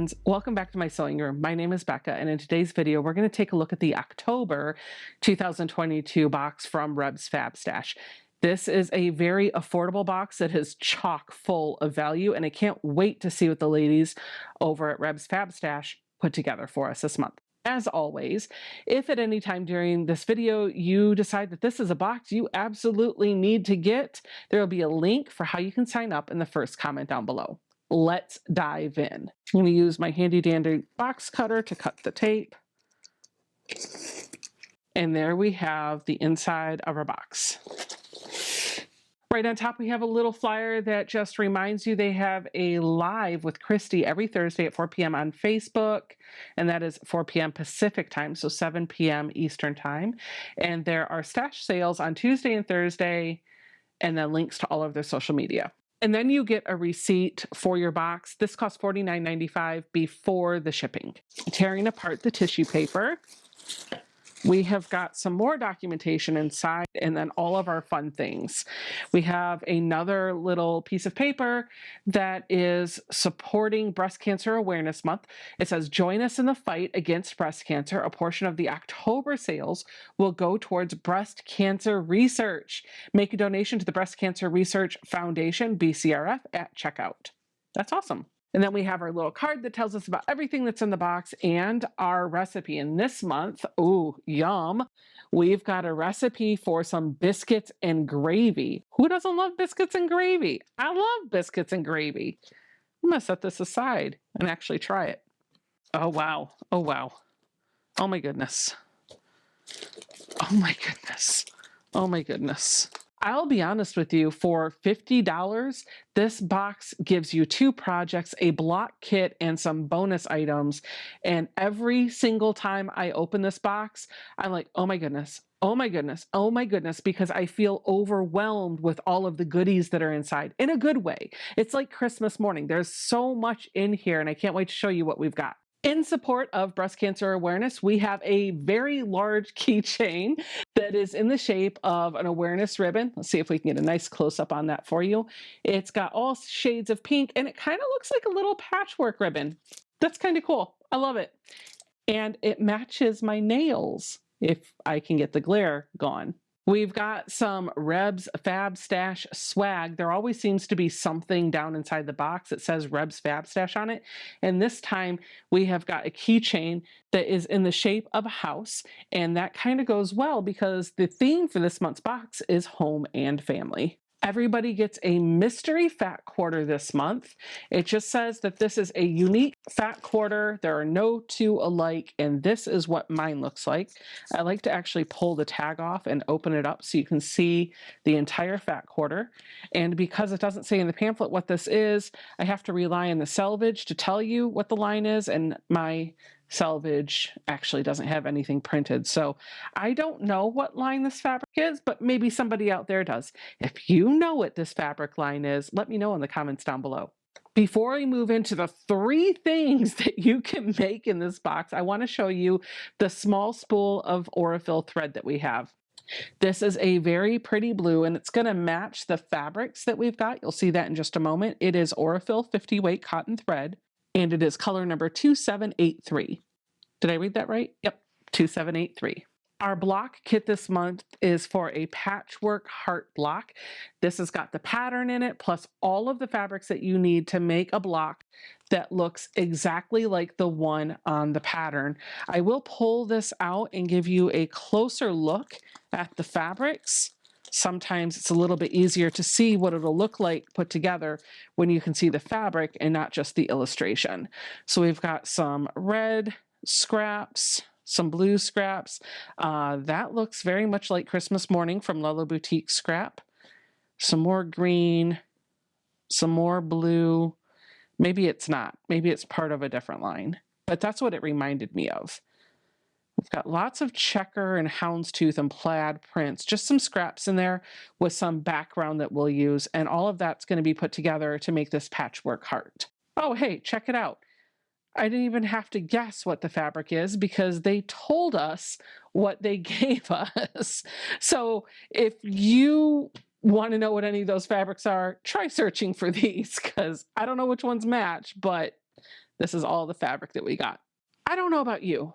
friends, welcome back to my sewing room. My name is Becca, and in today's video we're going to take a look at the October 2022 box from Reb's Fab Stash. This is a very affordable box that is chock full of value, and I can't wait to see what the ladies over at Reb's Fab Stash put together for us this month. As always, if at any time during this video you decide that this is a box you absolutely need to get, there will be a link for how you can sign up in the first comment down below. Let's dive in. I'm going to use my handy dandy box cutter to cut the tape. And there we have the inside of our box. Right on top, we have a little flyer that just reminds you they have a live with Christy every Thursday at 4 p.m. on Facebook, and that is 4 p.m. Pacific time, so 7 p.m. Eastern time. And there are stash sales on Tuesday and Thursday, and then links to all of their social media. And then you get a receipt for your box. This costs $49.95 before the shipping. Tearing apart the tissue paper, we have got some more documentation inside and then all of our fun things. We have another little piece of paper that is supporting Breast Cancer Awareness Month. It says, "Join us in the fight against breast cancer. A portion of the October sales will go towards breast cancer research. Make a donation to the Breast Cancer Research Foundation, BCRF, at checkout." That's awesome. And then we have our little card that tells us about everything that's in the box and our recipe. And this month, ooh, yum, we've got a recipe for some biscuits and gravy. Who doesn't love biscuits and gravy? I love biscuits and gravy. I'm gonna set this aside and actually try it. Oh, wow. Oh, wow. Oh my goodness. Oh my goodness. Oh my goodness. I'll be honest with you, for $50, this box gives you 2 projects, a block kit, and some bonus items. And every single time I open this box, I'm like, oh my goodness, oh my goodness, oh my goodness, because I feel overwhelmed with all of the goodies that are inside in a good way. It's like Christmas morning. There's so much in here, and I can't wait to show you what we've got. In support of breast cancer awareness, we have a very large keychain that is in the shape of an awareness ribbon. Let's see if we can get a nice close-up on that for you. It's got all shades of pink, and it kind of looks like a little patchwork ribbon. That's kind of cool. I love it. And it matches my nails, if I can get the glare gone. We've got some Reb's Fab Stash swag. There always seems to be something down inside the box that says Reb's Fab Stash on it. And this time we have got a keychain that is in the shape of a house. And that kind of goes well because the theme for this month's box is home and family. Everybody gets a mystery fat quarter this month. It just says that this is a unique fat quarter. There are no 2 alike, and this is what mine looks like. I like to actually pull the tag off and open it up so you can see the entire fat quarter. And because it doesn't say in the pamphlet what this is, I have to rely on the selvage to tell you what the line is, and my selvage actually doesn't have anything printed. So I don't know what line this fabric is, but maybe somebody out there does. If you know what this fabric line is, let me know in the comments down below. Before we move into the 3 things that you can make in this box, I want to show you the small spool of Aurifil thread that we have. This is a very pretty blue, and it's going to match the fabrics that we've got. You'll see that in just a moment. It is Aurifil 50 weight cotton thread, and it is color number 2783. Did I read that right? Yep, 2783. Our block kit this month is for a patchwork heart block. This has got the pattern in it, plus all of the fabrics that you need to make a block that looks exactly like the one on the pattern. I will pull this out and give you a closer look at the fabrics. Sometimes it's a little bit easier to see what it'll look like put together when you can see the fabric and not just the illustration. So we've got some red scraps, some blue scraps. That looks very much like Christmas Morning from Lolo Boutique scrap. Some more green, some more blue. Maybe it's not. Maybe it's part of a different line. But that's what it reminded me of. We've got lots of checker and houndstooth and plaid prints, just some scraps in there with some background that we'll use. And all of that's going to be put together to make this patchwork heart. Oh, hey, check it out. I didn't even have to guess what the fabric is because they told us what they gave us. So if you want to know what any of those fabrics are, try searching for these because I don't know which ones match, but This is all the fabric that we got. I don't know about you,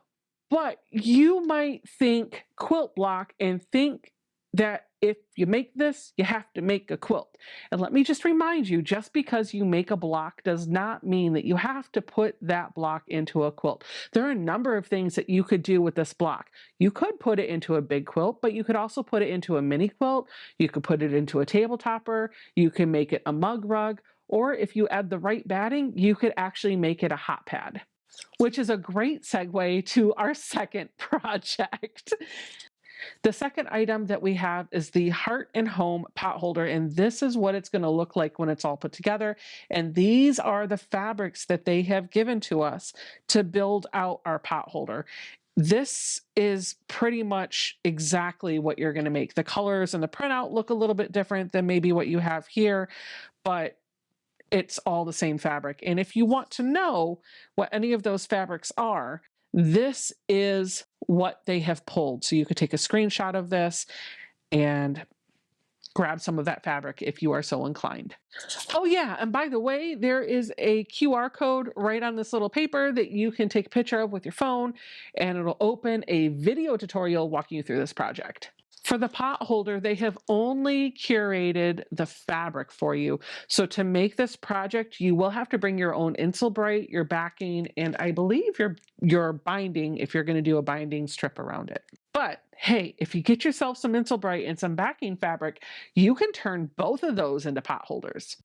but you might think quilt block and think that if you make this, you have to make a quilt. And let me just remind you, just because you make a block does not mean that you have to put that block into a quilt. There are a number of things that you could do with this block. You could put it into a big quilt, but you could also put it into a mini quilt. You could put it into a table topper. You can make it a mug rug, or if you add the right batting, you could actually make it a hot pad, which is a great segue to our second project. The second item that we have is the Heart and Home pot holder, and this is what it's going to look like when it's all put together. And these are the fabrics that they have given to us to build out our pot holder. This is pretty much exactly what you're going to make. The colors and the printout look a little bit different than maybe what you have here, but it's all the same fabric. And if you want to know what any of those fabrics are, this is what they have pulled. So you could take a screenshot of this and grab some of that fabric if you are so inclined. Oh yeah, and by the way, there is a QR code right on this little paper that you can take a picture of with your phone, and it'll open a video tutorial walking you through this project. For the pot holder, they have only curated the fabric for you. So to make this project, you will have to bring your own Insulbright, your backing, and I believe your binding if you're going to do a binding strip around it. But hey, if you get yourself some Insulbright and some backing fabric, you can turn both of those into pot holders.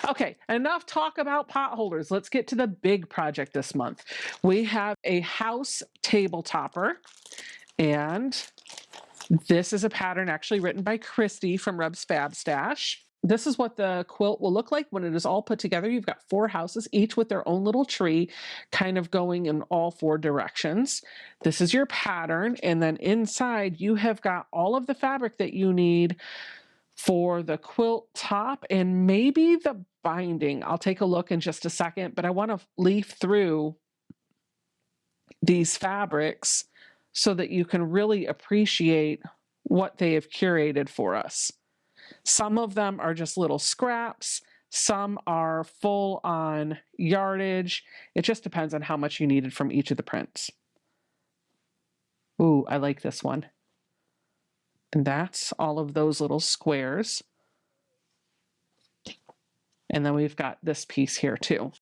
Okay, enough talk about pot holders. Let's get to the big project this month. We have a house table topper, and this is a pattern actually written by Christy from Reb's Fab Stash. This is what the quilt will look like when it is all put together. You've got 4 houses, each with their own little tree, kind of going in all 4 directions. This is your pattern, and then inside you have got all of the fabric that you need for the quilt top and maybe the binding. I'll take a look in just a second, but I want to leaf through these fabrics so that you can really appreciate what they have curated for us. Some of them are just little scraps. Some are full on yardage. It just depends on how much you needed from each of the prints. Ooh, I like this one. And that's all of those little squares. And then we've got this piece here too.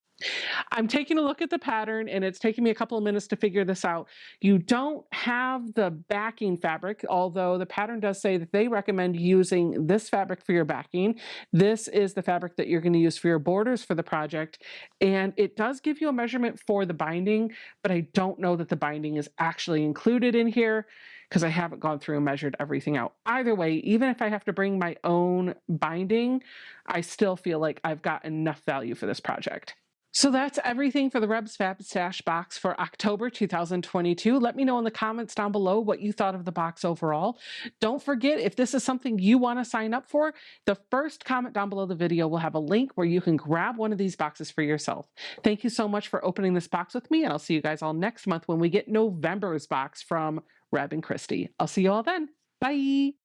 I'm taking a look at the pattern, and it's taking me a couple of minutes to figure this out. You don't have the backing fabric, although the pattern does say that they recommend using this fabric for your backing. This is the fabric that you're going to use for your borders for the project, and it does give you a measurement for the binding, but I don't know that the binding is actually included in here because I haven't gone through and measured everything out. Either way, even if I have to bring my own binding, I still feel like I've got enough value for this project. So that's everything for the Reb's Fab Stash box for October 2022. Let me know in the comments down below what you thought of the box overall. Don't forget, if this is something you want to sign up for, the first comment down below the video will have a link where you can grab one of these boxes for yourself. Thank you so much for opening this box with me, and I'll see you guys all next month when we get November's box from Reb and Christy. I'll see you all then. Bye!